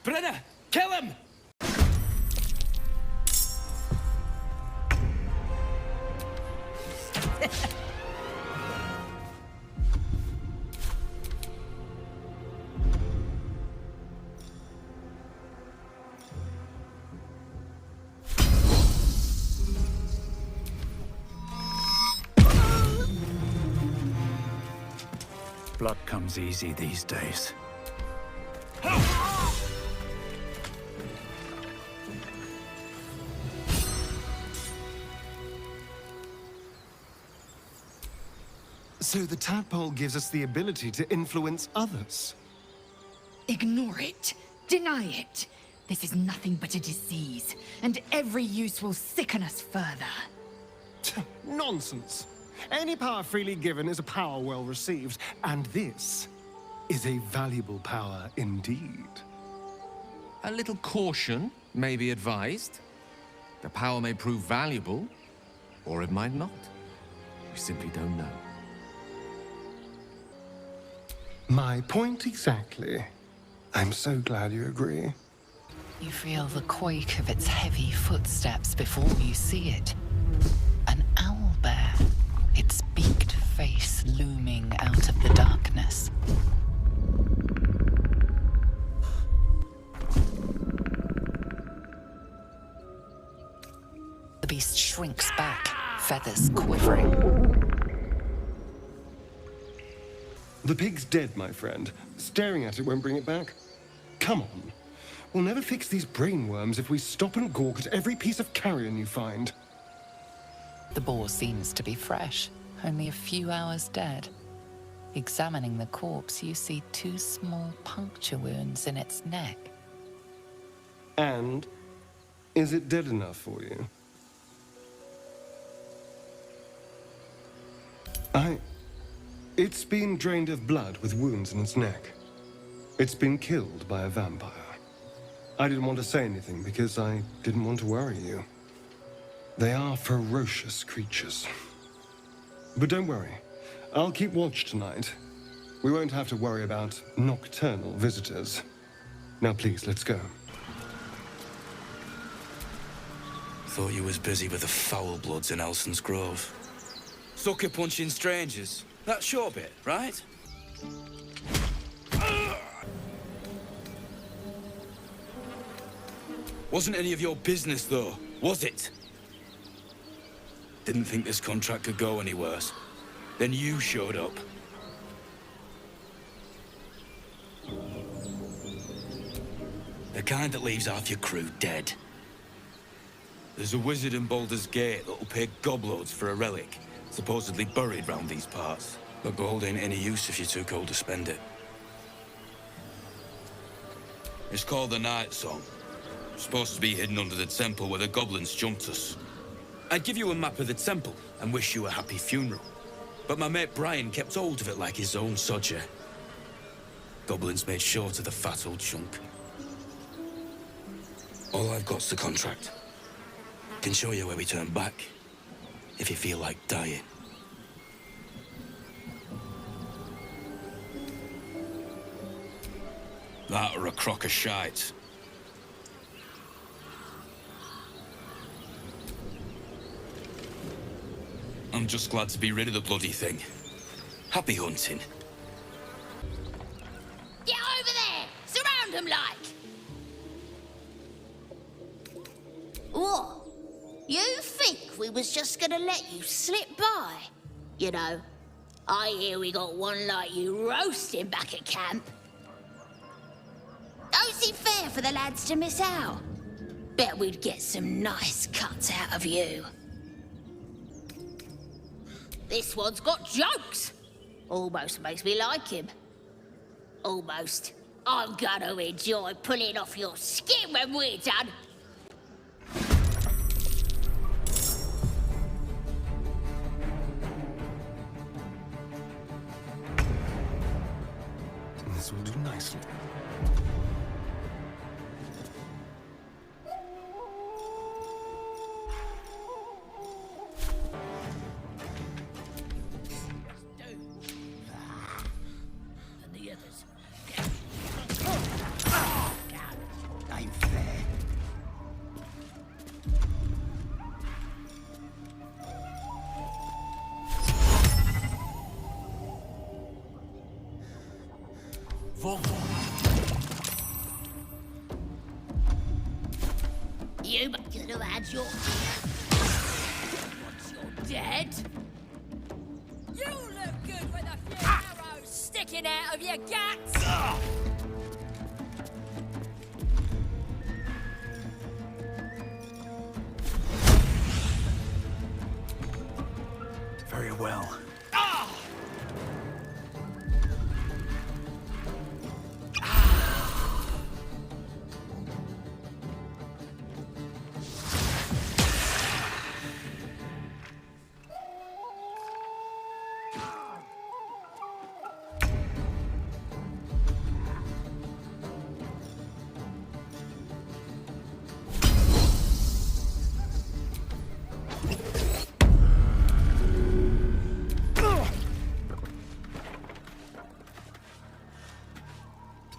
Brenner, kill him! Blood comes easy these days. So the tadpole gives us the ability to influence others. Ignore it. Deny it. This is nothing but a disease, and every use will sicken us further. Nonsense. Any power freely given is a power well received, and this is a valuable power indeed. A little caution may be advised. The power may prove valuable, or it might not. We simply don't know. My point exactly. I'm so glad you agree. You feel the quake of its heavy footsteps before you see it. An owlbear, its beaked face looming out of the darkness. The beast shrinks back, feathers quivering. The pig's dead, my friend. Staring at it won't bring it back. Come on. We'll never fix these brainworms if we stop and gawk at every piece of carrion you find. The boar seems to be fresh, only a few hours dead. Examining the corpse, you see 2 small puncture wounds in its neck. And is it dead enough for you? It's been drained of blood with wounds in its neck. It's been killed by a vampire. I didn't want to say anything because I didn't want to worry you. They are ferocious creatures. But don't worry. I'll keep watch tonight. We won't have to worry about nocturnal visitors. Now please, let's go. Thought you was busy with the foul bloods in Elson's Grove. Sucker punching strangers. That's your bit, right? Wasn't any of your business, though, was it? Didn't think this contract could go any worse. Then you showed up. The kind that leaves half your crew dead. There's a wizard in Baldur's Gate that'll pay gobloads for a relic, supposedly buried round these parts. But gold ain't any use if you're too cold to spend it. It's called the Night Song. Supposed to be hidden under the temple where the goblins jumped us. I'd give you a map of the temple and wish you a happy funeral. But my mate Brian kept hold of it like his own sodger. Goblins made short of the fat old chunk. All I've got's the contract. Can show you where we turn back, if you feel like dying. That or a crock of shite. I'm just glad to be rid of the bloody thing. Happy hunting. Get over there! Surround them like! What? You think we was just gonna let you slip by? You know, I hear we got one like you roasting back at camp. Don't seem fair for the lads to miss out. Bet we'd get some nice cuts out of you. This one's got jokes. Almost makes me like him. Almost. I'm gonna enjoy pulling off your skin when we're done. This will do nicely. You could have had your... Once you're dead. You look good with a few arrows sticking out of your guts! Very well.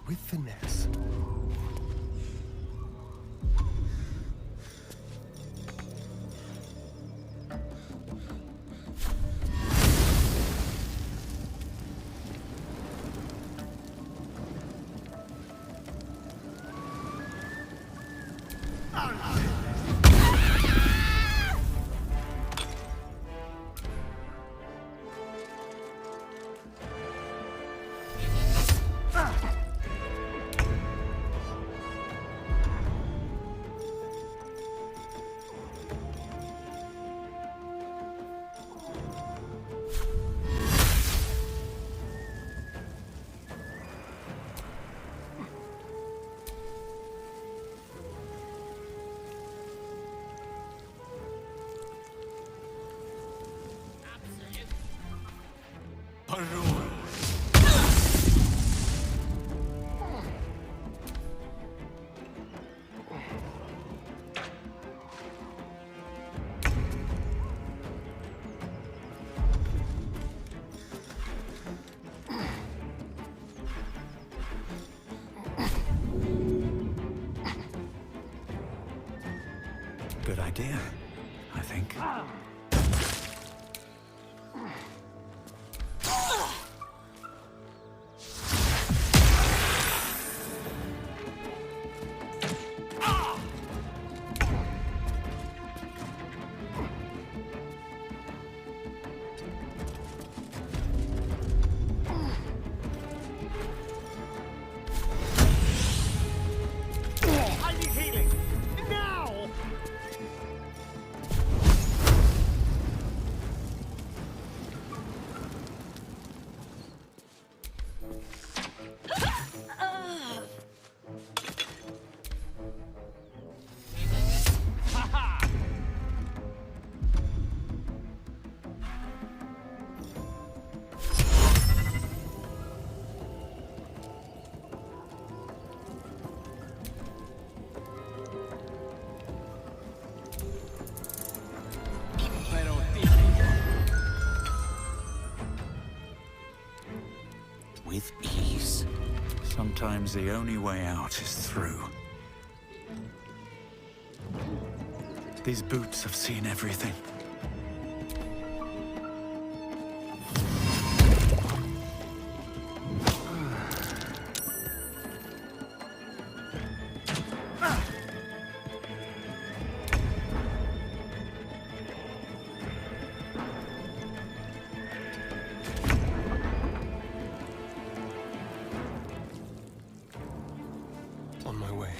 With finesse. Good idea, I think. With ease. Sometimes the only way out is through. These boots have seen everything. On my way.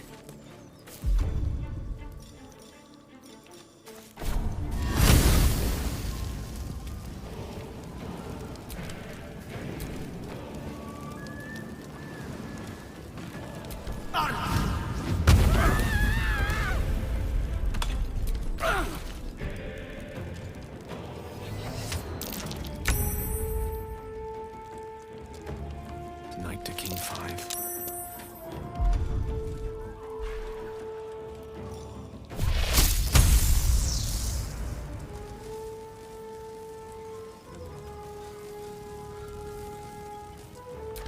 Knight to King 5.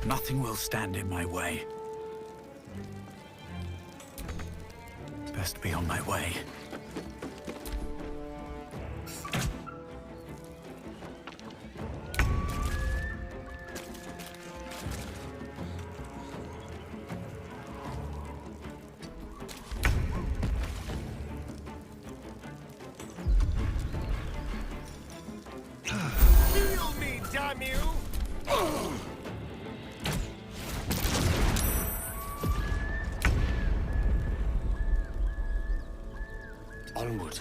Nothing will stand in my way. Best be on my way. Onward.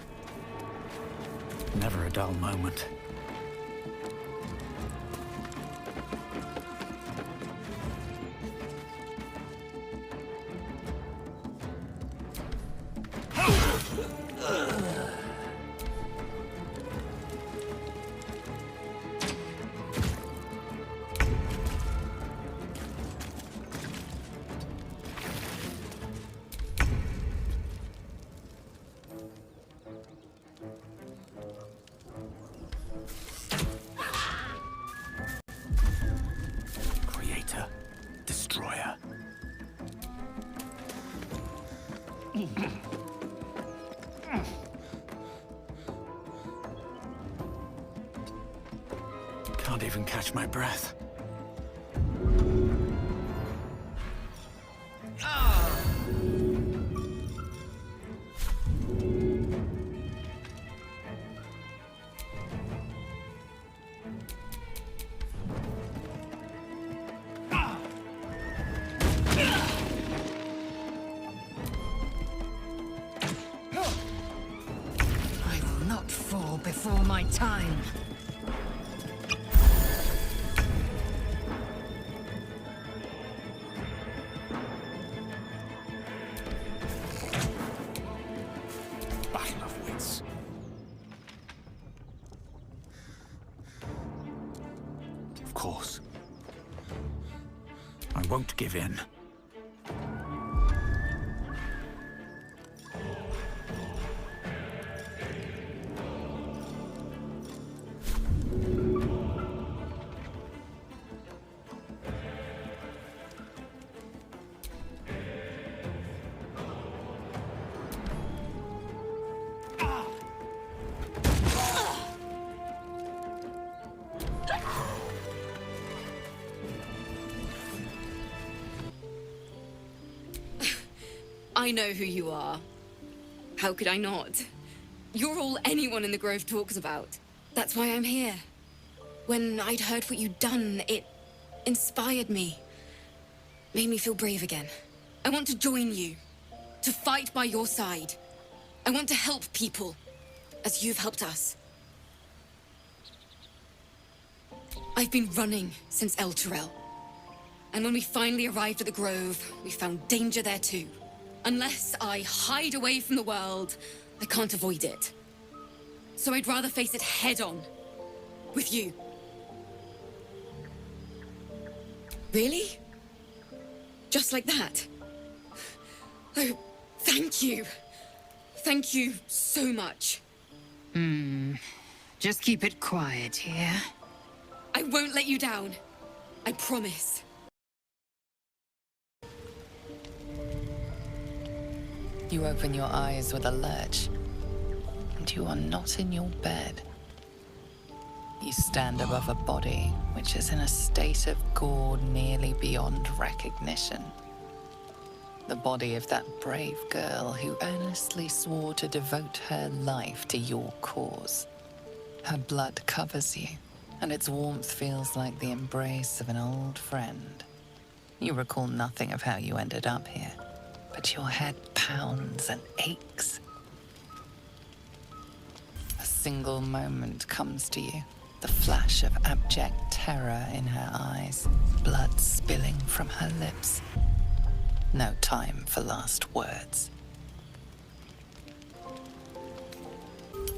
Never a dull moment. Creator, destroyer. Can't even catch my breath. I will not fall before my time. Battle of wits. Of course. I won't give in. I know who you are. How could I not? You're all anyone in the Grove talks about. That's why I'm here. When I'd heard what you'd done, it inspired me. Made me feel brave again. I want to join you. To fight by your side. I want to help people. As you've helped us. I've been running since El Turel. And when we finally arrived at the Grove, we found danger there too. Unless I hide away from the world, I can't avoid it. So I'd rather face it head-on. With you. Really? Just like that? Oh, thank you. Thank you so much. Just keep it quiet here. I won't let you down. I promise. You open your eyes with a lurch, and you are not in your bed. You stand above a body which is in a state of gore nearly beyond recognition. The body of that brave girl who earnestly swore to devote her life to your cause. Her blood covers you, and its warmth feels like the embrace of an old friend. You recall nothing of how you ended up here, but your head pounds and aches. A single moment comes to you, the flash of abject terror in her eyes, blood spilling from her lips. No time for last words.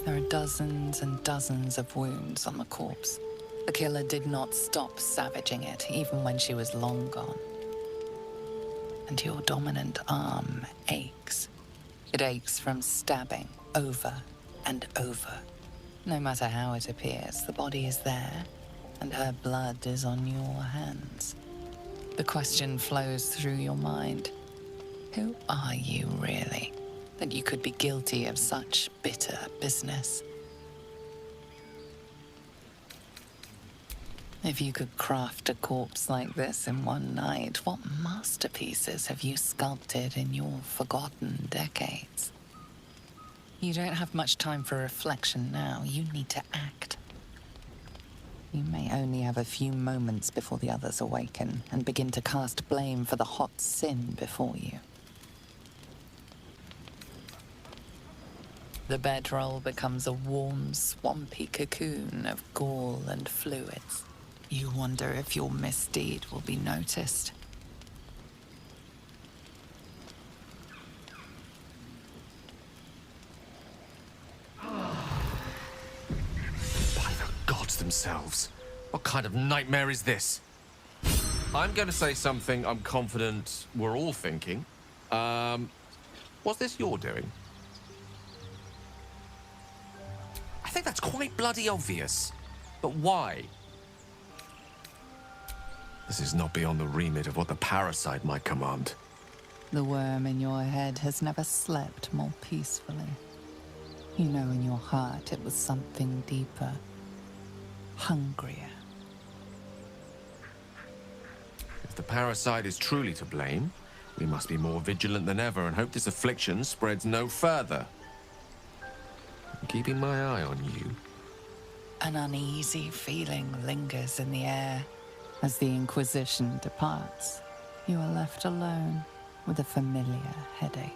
There are dozens and dozens of wounds on the corpse. The killer did not stop savaging it, even when she was long gone. And your dominant arm aches. It aches from stabbing over and over. No matter how it appears, the body is there, and her blood is on your hands. The question flows through your mind. Who are you, really, that you could be guilty of such bitter business? If you could craft a corpse like this in one night, what masterpieces have you sculpted in your forgotten decades? You don't have much time for reflection now. You need to act. You may only have a few moments before the others awaken and begin to cast blame for the hot sin before you. The bedroll becomes a warm, swampy cocoon of gall and fluids. You wonder if your misdeed will be noticed. By the gods themselves. What kind of nightmare is this? I'm going to say something I'm confident we're all thinking. Was this your doing? I think that's quite bloody obvious. But why? This is not beyond the remit of what the parasite might command. The worm in your head has never slept more peacefully. You know in your heart it was something deeper, hungrier. If the parasite is truly to blame, we must be more vigilant than ever and hope this affliction spreads no further. I'm keeping my eye on you. An uneasy feeling lingers in the air. As the Inquisition departs, you are left alone with a familiar headache.